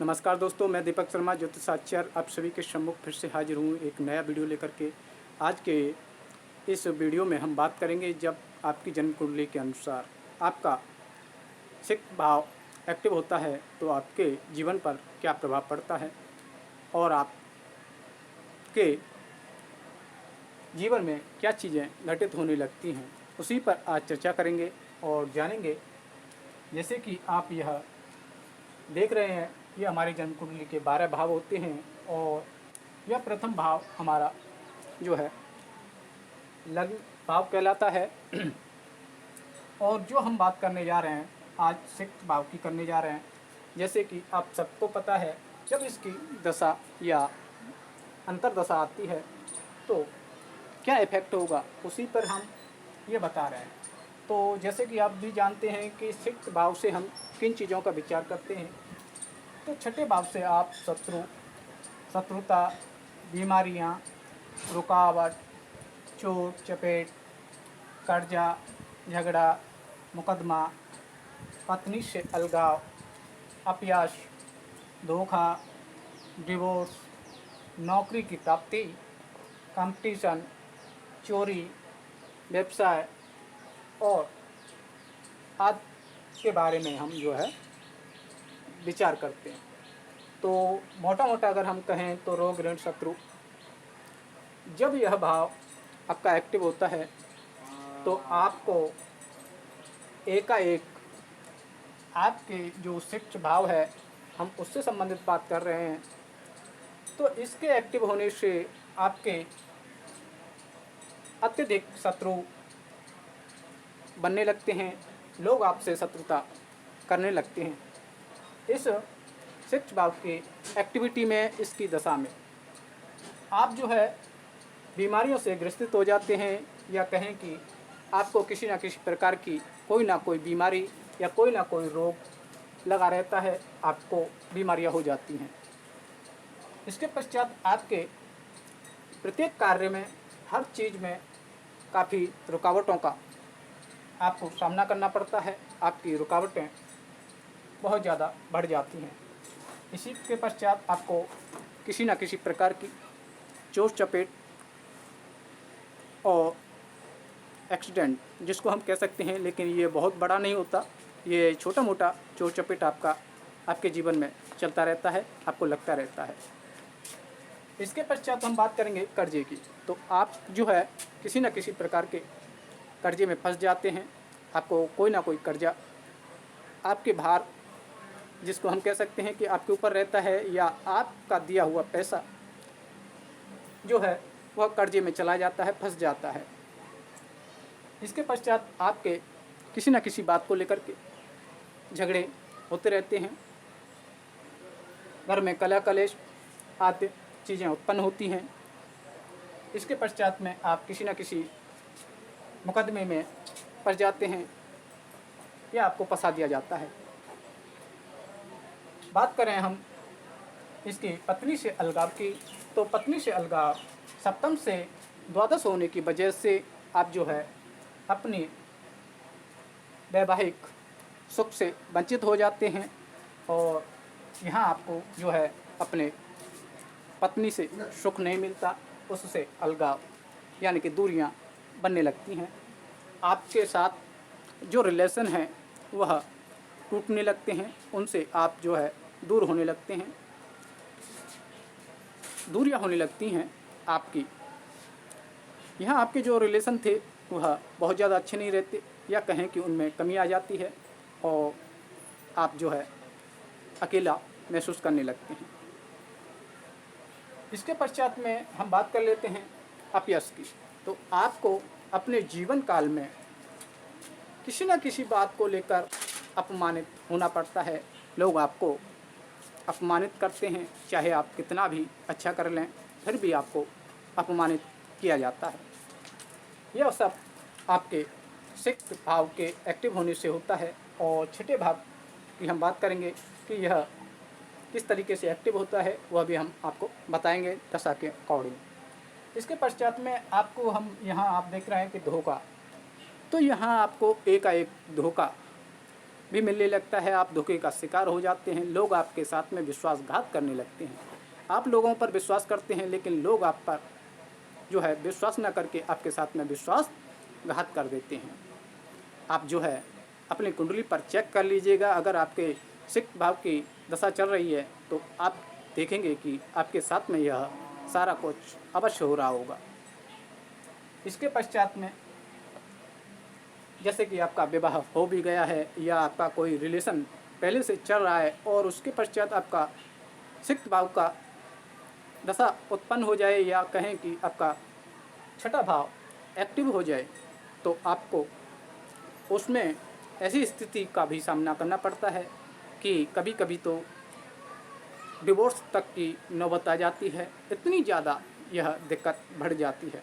नमस्कार दोस्तों, मैं दीपक शर्मा ज्योतिषाचार्य आप सभी के सम्मुख फिर से हाजिर हूँ एक नया वीडियो लेकर के। आज के इस वीडियो में हम बात करेंगे जब आपकी जन्म कुंडली के अनुसार आपका सिक्स्थ भाव एक्टिव होता है तो आपके जीवन पर क्या प्रभाव पड़ता है और आपके जीवन में क्या चीज़ें घटित होने लगती हैं, उसी पर आज चर्चा करेंगे और जानेंगे। जैसे कि आप यह देख रहे हैं, ये हमारी जन्म कुंडली के 12 भाव होते हैं और यह प्रथम भाव हमारा जो है लग्न भाव कहलाता है। और जो हम बात करने जा रहे हैं आज सिक्स्थ भाव की करने जा रहे हैं। जैसे कि आप सबको पता है, जब इसकी दशा या अंतर्दशा आती है तो क्या इफेक्ट होगा, उसी पर हम ये बता रहे हैं। तो जैसे कि आप भी जानते हैं कि सिक्स्थ भाव से हम किन चीज़ों का विचार करते हैं। तो छठे भाव से आप शत्रुता, बीमारियां, रुकावट, चोट चपेट, कर्जा, झगड़ा, मुकदमा, पत्नी से अलगाव, अपयश, धोखा, डिवोर्स, नौकरी की प्राप्ति, कंपटीशन, चोरी, व्यवसाय और आदि के बारे में हम जो है विचार करते हैं। तो मोटा मोटा अगर हम कहें तो रोग, ऋण, शत्रु, जब यह भाव आपका एक्टिव होता है तो आपको एकाएक आपके जो सिक्स्थ भाव है हम उससे संबंधित बात कर रहे हैं, तो इसके एक्टिव होने से आपके अत्यधिक शत्रु बनने लगते हैं, लोग आपसे शत्रुता करने लगते हैं। इस सिक्स्थ भाव की एक्टिविटी में, इसकी दशा में आप जो है बीमारियों से ग्रसित हो जाते हैं, या कहें कि आपको किसी न किसी प्रकार की कोई ना कोई बीमारी या कोई ना कोई रोग लगा रहता है, आपको बीमारियां हो जाती हैं। इसके पश्चात आपके प्रत्येक कार्य में, हर चीज़ में काफ़ी रुकावटों का आपको सामना करना पड़ता है, आपकी रुकावटें बहुत ज़्यादा बढ़ जाती हैं। इसी के पश्चात आपको किसी न किसी प्रकार की चोट चपेट और एक्सीडेंट, जिसको हम कह सकते हैं, लेकिन ये बहुत बड़ा नहीं होता, ये छोटा मोटा चोट चपेट आपके जीवन में चलता रहता है, आपको लगता रहता है। इसके पश्चात हम बात करेंगे कर्जे की। तो आप जो है किसी न किसी प्रकार के कर्जे में फंस जाते हैं, आपको कोई ना कोई कर्जा आपके भार, जिसको हम कह सकते हैं कि आपके ऊपर रहता है, या आपका दिया हुआ पैसा जो है वह कर्जे में चला जाता है, फंस जाता है। इसके पश्चात आपके किसी न किसी बात को लेकर के झगड़े होते रहते हैं, घर में कलह कलेश आदि चीज़ें उत्पन्न होती हैं। इसके पश्चात में आप किसी न किसी मुकदमे में पड़ जाते हैं या आपको फंसा दिया जाता है। बात करें हम इसकी पत्नी से अलगाव की, तो पत्नी से अलगाव सप्तम से द्वादश होने की वजह से आप जो है अपनी वैवाहिक सुख से वंचित हो जाते हैं, और यहाँ आपको जो है अपने पत्नी से सुख नहीं मिलता, उससे अलगाव यानी कि दूरियां बनने लगती हैं। आपके साथ जो रिलेशन हैं वह टूटने लगते हैं, उनसे आप जो है दूर होने लगते हैं, दूरियां होने लगती हैं आपकी। यहाँ आपके जो रिलेशन थे वह बहुत ज़्यादा अच्छे नहीं रहते, या कहें कि उनमें कमी आ जाती है और आप जो है अकेला महसूस करने लगते हैं। इसके पश्चात में हम बात कर लेते हैं अपयश की। तो आपको अपने जीवन काल में किसी न किसी बात को लेकर अपमानित होना पड़ता है, लोग आपको अपमानित करते हैं, चाहे आप कितना भी अच्छा कर लें फिर भी आपको अपमानित किया जाता है। यह सब आपके सिक्स्थ भाव के एक्टिव होने से होता है। और छठे भाव की हम बात करेंगे कि यह किस तरीके से एक्टिव होता है, वह भी हम आपको बताएंगे दशा के अकॉर्डिंग। इसके पश्चात में आपको हम यहाँ आप देख रहे हैं कि धोखा, तो यहाँ आपको एकाएक धोखा भी मिलने लगता है, आप धोखे का शिकार हो जाते हैं, लोग आपके साथ में विश्वासघात करने लगते हैं। आप लोगों पर विश्वास करते हैं लेकिन लोग आप पर जो है विश्वास न करके आपके साथ में विश्वासघात कर देते हैं। आप जो है अपनी कुंडली पर चेक कर लीजिएगा, अगर आपके सिक्त भाव की दशा चल रही है तो आप देखेंगे कि आपके साथ में यह सारा कुछ अवश्य हो रहा होगा। इसके पश्चात में जैसे कि आपका विवाह हो भी गया है या आपका कोई रिलेशन पहले से चल रहा है और उसके पश्चात आपका सिक्त भाव का दशा उत्पन्न हो जाए या कहें कि आपका छठा भाव एक्टिव हो जाए, तो आपको उसमें ऐसी स्थिति का भी सामना करना पड़ता है कि कभी कभी तो डिवोर्स तक की नौबत आ जाती है। इतनी ज़्यादा यह दिक्कत बढ़ जाती है।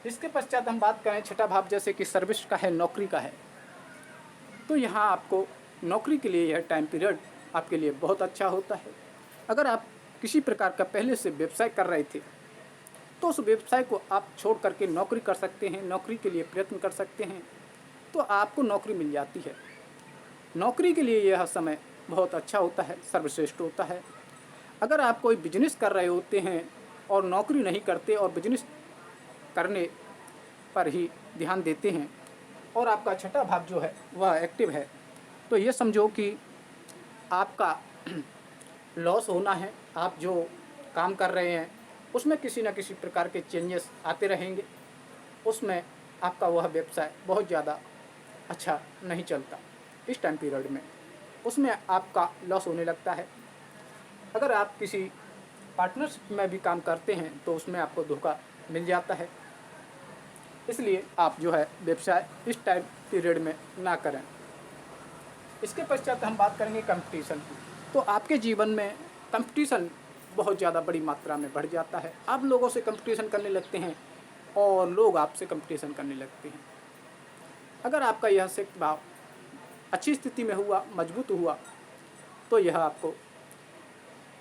इसके पश्चात हम बात करें छठा भाव जैसे कि सर्विस का है, नौकरी का है, तो यहाँ आपको नौकरी के लिए यह टाइम पीरियड आपके लिए बहुत अच्छा होता है। अगर आप किसी प्रकार का पहले से व्यवसाय कर रहे थे तो उस व्यवसाय को आप छोड़ करके नौकरी कर सकते हैं, नौकरी के लिए प्रयत्न कर सकते हैं, तो आपको नौकरी मिल जाती है। नौकरी के लिए यह समय बहुत अच्छा होता है, सर्वश्रेष्ठ होता है। अगर आप कोई बिजनेस कर रहे होते हैं और नौकरी नहीं करते और बिजनेस करने पर ही ध्यान देते हैं और आपका छठा भाव जो है वह एक्टिव है, तो ये समझो कि आपका लॉस होना है। आप जो काम कर रहे हैं उसमें किसी न किसी प्रकार के चेंजेस आते रहेंगे, उसमें आपका वह व्यवसाय बहुत ज़्यादा अच्छा नहीं चलता। इस टाइम पीरियड में उसमें आपका लॉस होने लगता है। अगर आप किसी पार्टनरशिप में भी काम करते हैं तो उसमें आपको धोखा मिल जाता है। इसलिए आप जो है व्यवसाय इस टाइम पीरियड में ना करें। इसके पश्चात हम बात करेंगे कंपटीशन की। तो आपके जीवन में कंपटीशन बहुत ज़्यादा बड़ी मात्रा में बढ़ जाता है। आप लोगों से कंपटीशन करने लगते हैं और लोग आपसे कंपटीशन करने लगते हैं। अगर आपका यह सिक्त भाव अच्छी स्थिति में हुआ, मजबूत हुआ, तो यह आपको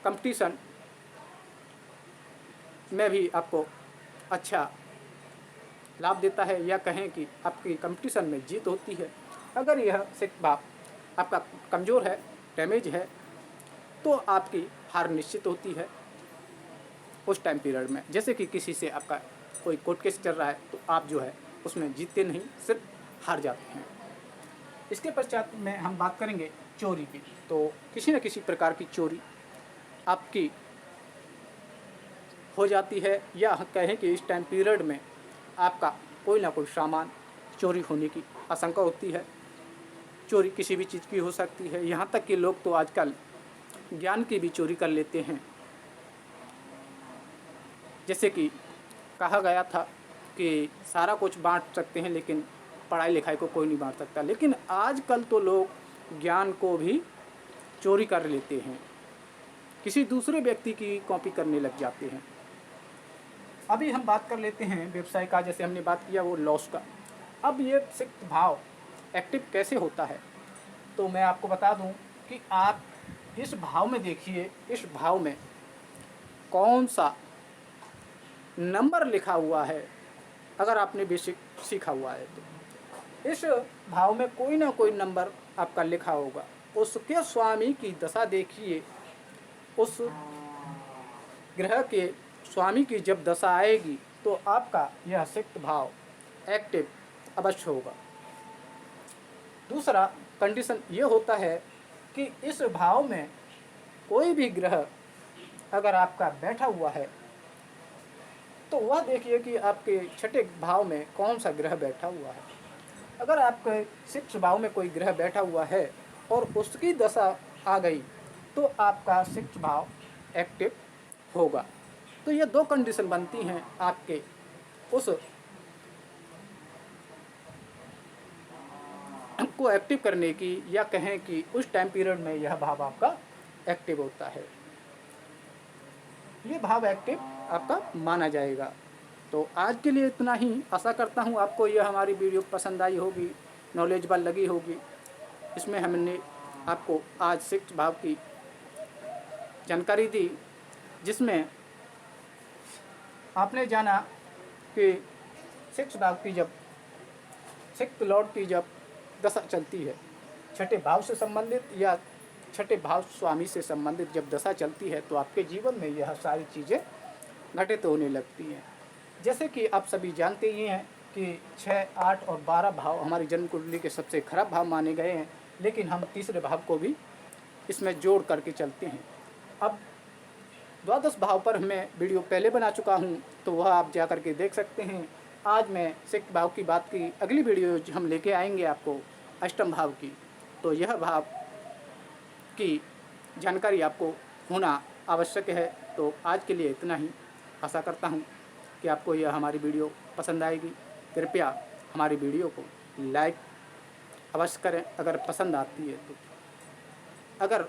कंपटीशन में भी आपको अच्छा लाभ देता है, या कहें कि आपकी कंपटीशन में जीत होती है। अगर यह सिक्त भाव आपका कमज़ोर है, डैमेज है, तो आपकी हार निश्चित होती है उस टाइम पीरियड में। जैसे कि किसी से आपका कोई कोर्ट केस चल रहा है तो आप जो है उसमें जीतते नहीं, सिर्फ हार जाते हैं। इसके पश्चात में हम बात करेंगे चोरी की। तो किसी न किसी प्रकार की चोरी आपकी हो जाती है, या कहें कि इस टाइम पीरियड में आपका कोई ना कोई सामान चोरी होने की आशंका होती है। चोरी किसी भी चीज़ की हो सकती है, यहाँ तक कि लोग तो आजकल ज्ञान की भी चोरी कर लेते हैं। जैसे कि कहा गया था कि सारा कुछ बांट सकते हैं लेकिन पढ़ाई लिखाई को कोई नहीं बांट सकता, लेकिन आजकल तो लोग ज्ञान को भी चोरी कर लेते हैं, किसी दूसरे व्यक्ति की कॉपी करने लग जाते हैं। अभी हम बात कर लेते हैं व्यवसाय का, जैसे हमने बात किया वो लॉस का। अब ये सिक्त भाव एक्टिव कैसे होता है, तो मैं आपको बता दूं कि आप इस भाव में देखिए, इस भाव में कौन सा नंबर लिखा हुआ है। अगर आपने बेसिक सीखा हुआ है तो इस भाव में कोई ना कोई नंबर आपका लिखा होगा। उसके स्वामी की दशा देखिए, उस ग्रह के स्वामी की जब दशा आएगी तो आपका यह सिक्त भाव एक्टिव अवश्य होगा। दूसरा कंडीशन ये होता है कि इस भाव में कोई भी ग्रह अगर आपका बैठा हुआ है तो वह देखिए कि आपके छठे भाव में कौन सा ग्रह बैठा हुआ है। अगर आपके सिक्त भाव में कोई ग्रह बैठा हुआ है और उसकी दशा आ गई तो आपका सिक्त भाव एक्टिव होगा। तो ये दो कंडीशन बनती हैं आपके उस को एक्टिव करने की, या कहें कि उस टाइम पीरियड में यह भाव आपका एक्टिव होता है, ये भाव एक्टिव आपका माना जाएगा। तो आज के लिए इतना ही। आशा करता हूँ आपको यह हमारी वीडियो पसंद आई होगी, नॉलेजेबल लगी होगी। इसमें हमने आपको आज सिक्त भाव की जानकारी दी, जिसमें आपने जाना कि सिक्त भाव की जब सिक्त लॉर्ड की जब दशा चलती है छठे भाव से संबंधित या छठे भाव स्वामी से संबंधित जब दशा चलती है तो आपके जीवन में यह सारी चीज़ें घटित होने लगती हैं। जैसे कि आप सभी जानते ही हैं कि 6, 8 और 12 भाव हमारी जन्म कुंडली के सबसे खराब भाव माने गए हैं, लेकिन हम तीसरे भाव को भी इसमें जोड़ करके चलते हैं। अब द्वादश भाव पर मैं वीडियो पहले बना चुका हूं, तो वह आप जा कर के देख सकते हैं। आज मैं सिक्स भाव की बात की अगली वीडियो हम लेके आएंगे आपको अष्टम भाव की, तो यह भाव की जानकारी आपको होना आवश्यक है। तो आज के लिए इतना ही। आशा करता हूं कि आपको यह हमारी वीडियो पसंद आएगी। कृपया हमारी वीडियो को लाइक अवश्य करें अगर पसंद आती है तो। अगर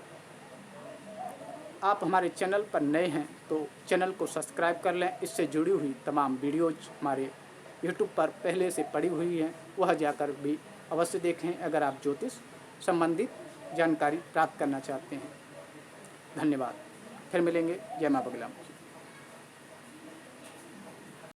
आप हमारे चैनल पर नए हैं तो चैनल को सब्सक्राइब कर लें। इससे जुड़ी हुई तमाम वीडियोज हमारे यूट्यूब पर पहले से पड़ी हुई हैं, वह जाकर भी अवश्य देखें अगर आप ज्योतिष संबंधित जानकारी प्राप्त करना चाहते हैं। धन्यवाद। फिर मिलेंगे। जय मां बगला।